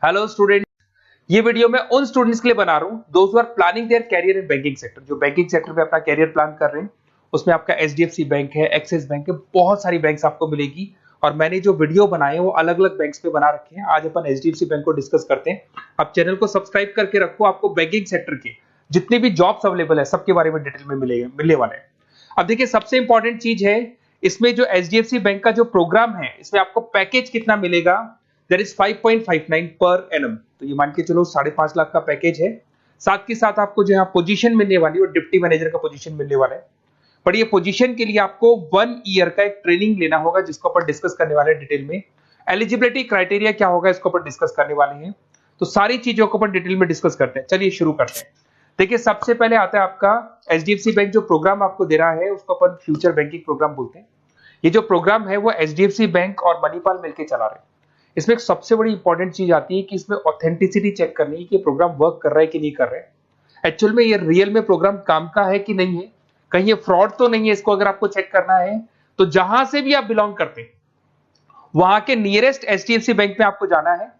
Hello student, ये video मैं उन स्टूडेंट्स के लिए बना रहा हूँ those who are planning their career in banking sector, जो बैंकिंग सेक्टर में अपना कैरियर प्लान कर रहे हैं। उसमें आपका एचडीएफसी बैंक है, एक्सिस बैंक है, बहुत सारी बैंक्स आपको मिलेगी। और मैंने जो वीडियो बनाए हैं वो अलग अलग बैंक्स पे बना रखे हैं। आज अपन एचडीएफसी बैंक को डिस्कस करते हैं। आप चैनल को सब्सक्राइब करके रखो, आपको बैंकिंग सेक्टर के जितने भी जॉब्स अवेलेबल है सबके बारे में डिटेल में मिलने वाले हैं। अब देखिए, सबसे इंपॉर्टेंट चीज है इसमें जो एचडीएफसी बैंक का जो प्रोग्राम है, इसमें आपको पैकेज कितना मिलेगा, दैट इज 5.59 पर एनम। तो ये मान के चलो 5.5 लाख का पैकेज है। साथ के साथ आपको जो यहाँ पोजीशन मिलने वाली है वो डिप्टी मैनेजर का पोजीशन मिलने वाला है। पर ये पोजीशन के लिए आपको 1 ईयर का एक ट्रेनिंग लेना होगा, जिसको अपन डिस्कस करने वाले हैं डिटेल में। एलिजिबिलिटी क्राइटेरिया क्या होगा, इसको अपन डिस्कस करने वाले हैं। तो सारी चीजों को अपन डिटेल में डिस्कस करते हैं। चलिए शुरू करते हैं। देखिए, सबसे पहले आता है आपका एचडीएफसी बैंक जो प्रोग्राम आपको दे रहा है उसको अपन फ्यूचर बैंकिंग प्रोग्राम बोलते हैं। ये जो प्रोग्राम है वो एचडीएफसी बैंक और मणिपाल मिलकर चला रहे हैं। इसमें एक सबसे बड़ी इंपॉर्टेंट चीज आती है कि इसमें ऑथेंटिसिटी चेक करनी है कि प्रोग्राम वर्क कर रहा है कि नहीं कर रहा है। एक्चुअल में ये रियल में प्रोग्राम काम का है कि नहीं है, कहीं ये फ्रॉड तो नहीं है। इसको अगर आपको चेक करना है तो जहां से भी आप बिलोंग करते हैं वहां के नियरेस्ट एचडीएफसी बैंक में आपको जाना है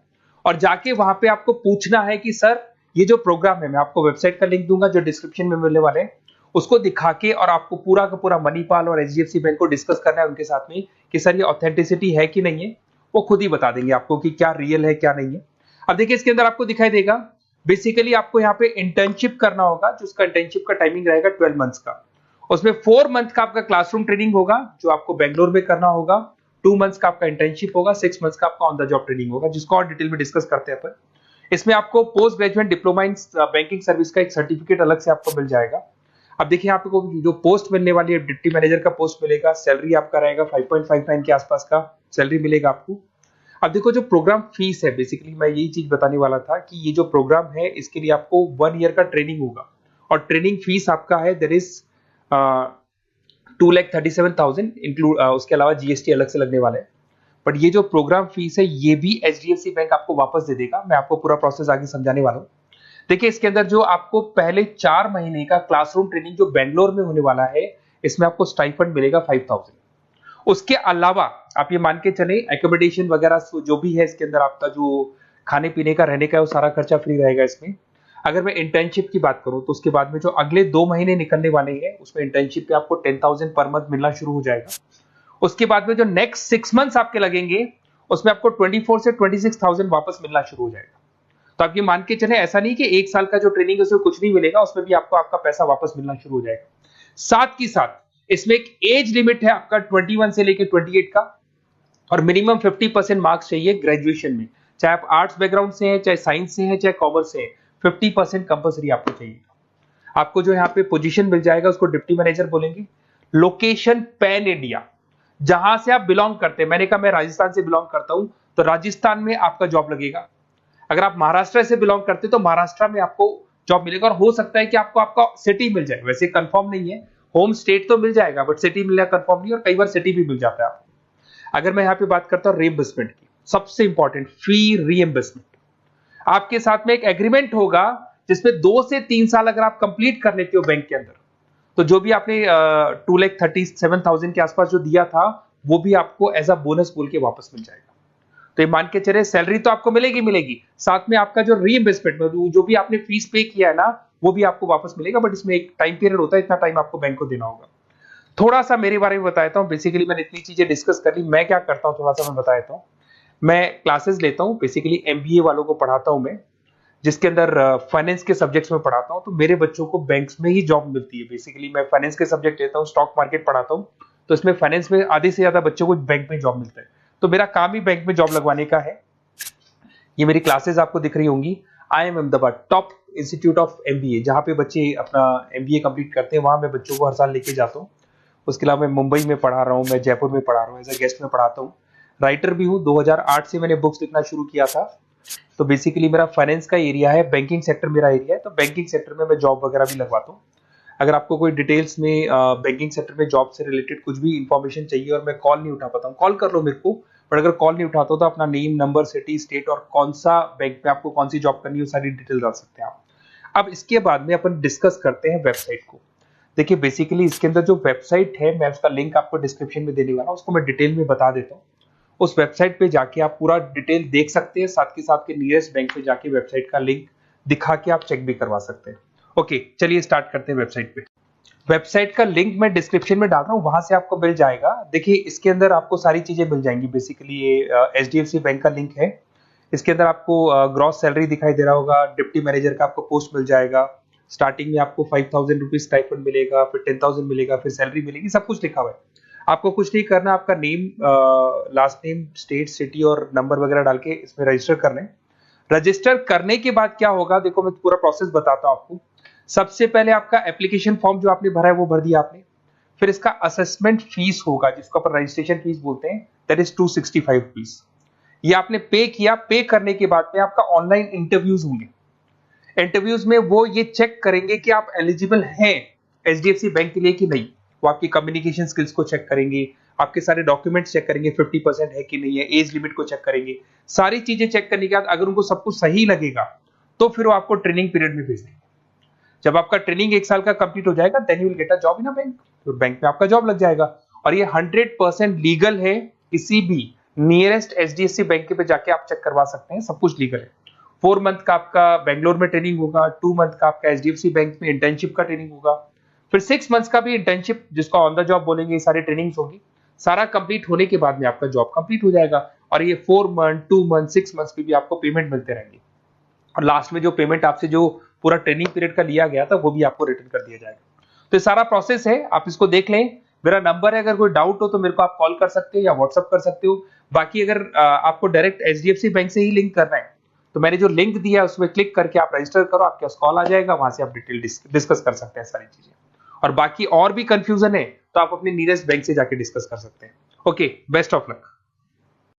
और जाके वहां पे आपको पूछना है कि सर ये जो प्रोग्राम है, मैं आपको वेबसाइट का लिंक दूंगा जो डिस्क्रिप्शन में मिलने वाले हैं, उसको दिखा के और आपको पूरा का पूरा मणिपाल और एचडीएफसी बैंक को डिस्कस करना है उनके साथ में कि सर ये ऑथेंटिसिटी है कि नहीं है। वो खुद ही बता देंगे आपको कि क्या रियल है क्या नहीं है। अब देखिए, इसके अंदर आपको दिखाई देगा बेसिकली आपको यहाँ पे इंटर्नशिप करना होगा, जो उसका इंटर्नशिप का टाइमिंग रहेगा 12 मंथ्स का। उसमें 4 मंथ का आपका क्लासरूम ट्रेनिंग होगा जो आपको बेंगलोर में करना होगा। 2 मंथ्स का आपका इंटर्नशिप होगा, 6 मंथ्स का आपका ऑन द जॉब ट्रेनिंग होगा, जिसको और डिटेल में डिस्कस करते हैं अपन। इसमें आपको post graduate diploma in banking service का एक सर्टिफिकेट अलग से आपको मिल जाएगा। अब देखिए, आपको जो पोस्ट मिलने वाली है डिप्टी मैनेजर का पोस्ट मिलेगा। सैलरी आपका रहेगा 5.59 के आसपास का सैलरी मिलेगा आपको। अब देखो, जो प्रोग्राम फीस है, बेसिकली मैं यही चीज बताने वाला था कि ये जो प्रोग्राम है इसके लिए आपको 1 ईयर का ट्रेनिंग होगा और ट्रेनिंग फीस आपका है देयर इज 2,37,000 इंक्लूड, उसके अलावा जीएसटी अलग से लगने वाला है। बट ये जो प्रोग्राम फीस है ये भी एचडीएफसी बैंक आपको वापस दे देगा। मैं आपको पूरा प्रोसेस आगे समझाने वाला हूँ। देखिए, इसके अंदर जो आपको पहले 4 महीने का क्लासरूम ट्रेनिंग जो बेंगलोर में होने वाला है, इसमें आपको स्टाइपेंड मिलेगा 5,000। उसके अलावा आप ये मान के चले एकोमोडेशन वगैरह जो भी है इसके अंदर, आपका जो खाने पीने का रहने का है वो सारा खर्चा फ्री रहेगा इसमें। अगर मैं इंटर्नशिप की बात करूं तो उसके बाद में जो अगले 2 महीने निकलने वाले हैं उसमें इंटर्नशिप पे आपको 10,000 पर मंथ मिलना शुरू हो जाएगा। उसके बाद में जो नेक्स्ट 6 मंथ्स आपके लगेंगे उसमें आपको 24 से 26,000 वापस मिलना शुरू हो जाएगा। तो आप ये मान के चले, ऐसा नहीं कि 1 साल का जो ट्रेनिंग है उसमें कुछ नहीं मिलेगा, उसमें भी आपको आपका पैसा वापस मिलना शुरू हो जाएगा। साथ ही साथ इसमें एक एज लिमिट है आपका 21 से लेकर 28 का, और मिनिमम 50% मार्क्स चाहिए ग्रेजुएशन में। चाहे आप आर्ट्स बैकग्राउंड से हैं, चाहे साइंस से हैं, चाहे कॉमर्स से हैं, 50% कंपल्सरी आपको चाहिए। आपको जो यहाँ पे पोजीशन मिल जाएगा उसको डिप्टी मैनेजर बोलेंगे। लोकेशन पैन इंडिया, जहां से आप बिलोंग करते हैं। मैंने कहा मैं राजस्थान से बिलोंग करता हूं तो राजस्थान में आपका जॉब लगेगा। अगर आप महाराष्ट्र से बिलोंग करते हैं तो महाराष्ट्र में आपको जॉब मिलेगा। और हो सकता है कि आपको आपका सिटी मिल जाए, वैसे कंफर्म नहीं है, होम स्टेट तो मिल जाएगा बट सिटी मिलना कंफर्म नहीं, और कई बार सिटी भी मिल जाता है आपको। अगर मैं यहाँ पे बात करता हूँ रीइंबर्समेंट की, सबसे इंपॉर्टेंट फी रीइंबर्समेंट। आपके साथ में एक एग्रीमेंट होगा जिसमें 2 से 3 साल अगर आप कंप्लीट कर लेते हो बैंक के अंदर, तो जो भी आपने 2,37,000 के आसपास जो दिया था वो भी आपको एज अ बोनस बोल के वापस मिल जाएगा। तो ये मान के चले, सैलरी तो आपको मिलेगी, साथ में आपका जो रीइंबर्समेंट जो भी आपने फीस पे किया है ना वो भी आपको वापस मिलेगा। बट इसमें एक टाइम पीरियड होता है, इतना टाइम आपको बैंक को देना होगा। थोड़ा सा मेरे बारे में बताता हूँ। बेसिकली मैंने इतनी चीजें डिस्कस कर ली, मैं क्या करता हूँ थोड़ा सा मैं बता देता हूँ। मैं क्लासेस लेता हूँ, बेसिकली एमबीए वालों को पढ़ाता हूँ मैं, जिसके अंदर फाइनेंस के सब्जेक्ट्स में पढ़ाता हूँ। तो मेरे बच्चों को बैंक्स में ही जॉब मिलती है। बेसिकली मैं फाइनेंस के सब्जेक्ट लेता हूँ, स्टॉक मार्केट पढ़ाता हूँ, तो इसमें फाइनेंस में आधे से ज्यादा बच्चों को बैंक में जॉब मिलता है। तो मेरा काम ही बैंक में जॉब लगवाने का है। ये मेरी क्लासेस आपको दिख रही होंगी। IIM Ahmedabad top institute of MBA, जहाँ पे बच्चे अपना एमबीए कंप्लीट करते हैं, वहां मैं बच्चों को हर साल लेके जाता हूँ। उसके अलावा मैं मुंबई में पढ़ा रहा हूँ, मैं जयपुर में पढ़ा रहा हूँ, एज अ गेस्ट में पढ़ाता हूँ। राइटर भी हूँ, 2008 से मैंने बुक्स लिखना शुरू किया था। तो बेसिकली मेरा फाइनेंस का एरिया है, बैंकिंग सेक्टर मेरा एरिया है। तो बैंकिंग सेक्टर में मैं जॉब वगैरह भी लगवाता हूँ। अगर आपको कोई डिटेल्स में बैंकिंग सेक्टर में जॉब से रिलेटेड कुछ भी इंफॉर्मेशन चाहिए और मैं कॉल नहीं उठा पाता हूँ, कॉल कर लो मेरे को। बट अगर कॉल नहीं उठाता तो अपना नेम, नंबर, सिटी, स्टेट और कौन सा बैंक में आपको कौन सी जॉब करनी है, वो सारी डिटेल डाल सकते हैं आप। अब इसके बाद में अपन डिस्कस करते हैं वेबसाइट को। देखिए, बेसिकली इसके अंदर जो वेबसाइट है मैं उसका लिंक आपको डिस्क्रिप्शन में देने वाला हूँ, उसको मैं डिटेल में बता देता हूँ। उस वेबसाइट पे जाके आप पूरा डिटेल देख सकते हैं, साथ के साथ के नियरेस्ट बैंक पे जाके वेबसाइट का लिंक दिखा के आप चेक भी करवा सकते हैं। ओके, चलिए स्टार्ट करते हैं वेबसाइट पे। वेबसाइट का लिंक मैं डिस्क्रिप्शन में डाल रहा हूँ, वहां से आपको मिल जाएगा। देखिए इसके अंदर आपको सारी चीजें मिल जाएंगी। बेसिकली ये एचडीएफसी बैंक का लिंक है। इसके अंदर आपको ग्रॉस सैलरी दिखाई दे रहा होगा, डिप्टी मैनेजर का आपको पोस्ट मिल जाएगा। स्टार्टिंग में आपको 5,000 रुपीज स्टाइपेंड मिलेगा, फिर 10,000 मिलेगा, फिर सैलरी मिलेगी, सब कुछ लिखा हुआ है। आपको कुछ नहीं करना, आपका name, last name, state, city और नंबर वगैरह डाल के इसमें रजिस्टर कर लें। रजिस्टर करने के बाद क्या होगा, देखो मैं पूरा प्रोसेस बताता हूँ आपको। सबसे पहले आपका एप्लीकेशन फॉर्म जो आपने भरा है वो भर दिया आपने। फिर इसका असेसमेंट फीस होगा, जिसको अपन रजिस्ट्रेशन फीस बोलते हैं, दैट इज 265 रुपीज। ये आपने पे किया। पे करने के बाद में आपका ऑनलाइन इंटरव्यूज होंगे। इंटरव्यूज में वो ये चेक करेंगे कि आप एलिजिबल हैं एचडीएफसी बैंक के लिए कि नहीं। वो आपकी कम्युनिकेशन स्किल्स को चेक करेंगे, आपके सारे डॉक्यूमेंट्स चेक करेंगे, 50% है कि नहीं है, एज लिमिट को चेक करेंगे। सारी चीजें चेक करने के बाद अगर उनको सब कुछ सही लगेगा तो फिर वो आपको ट्रेनिंग पीरियड में भेज देंगे। जब आपका ट्रेनिंग 1 साल का कंप्लीट हो जाएगा, then you will get a job in a bank. तो बैंक में आपका जॉब लग जाएगा। और ये 100% लीगल है। किसी भी नियरेस्ट एचडीएफसी बैंक पे जाके आप चेक करवा सकते हैं, सब कुछ लीगल है। 4 मंथ का आपका बेंगलोर में ट्रेनिंग होगा, 2 मंथ का आपका एचडीएफसी बैंक में इंटर्नशिप का ट्रेनिंग होगा, फिर 6 मंथ्स का भी इंटर्नशिप, जिसको ऑन द जॉब बोलेंगे, सारी ट्रेनिंग्स होगी। सारा कंप्लीट होने के बाद में आपका जॉब कंप्लीट हो जाएगा। और ये 4 मंथ, 2 मंथ, 6 मंथ्स पे भी आपको पेमेंट मिलते रहेंगे। और लास्ट में जो पेमेंट आपसे जो पूरा ट्रेनिंग पीरियड का लिया गया था वो भी आपको रिटर्न कर दिया जाएगा। तो ये सारा प्रोसेस है, आप इसको देख लें। मेरा नंबर है, अगर कोई डाउट हो तो मेरे को आप कॉल कर सकते हो या व्हाट्सअप कर सकते हो। बाकी अगर आपको डायरेक्ट एचडीएफसी बैंक से ही लिंक करना है तो मैंने जो लिंक दिया है उसमें क्लिक करके आप रजिस्टर करो, आपके पास कॉल आ जाएगा, वहां से आप डिटेल डिस्कस कर सकते हैं सारी चीजें। और बाकी और भी कंफ्यूजन है तो आप अपने नियरेस्ट बैंक से जाके डिस्कस कर सकते हैं। Okay, best of luck.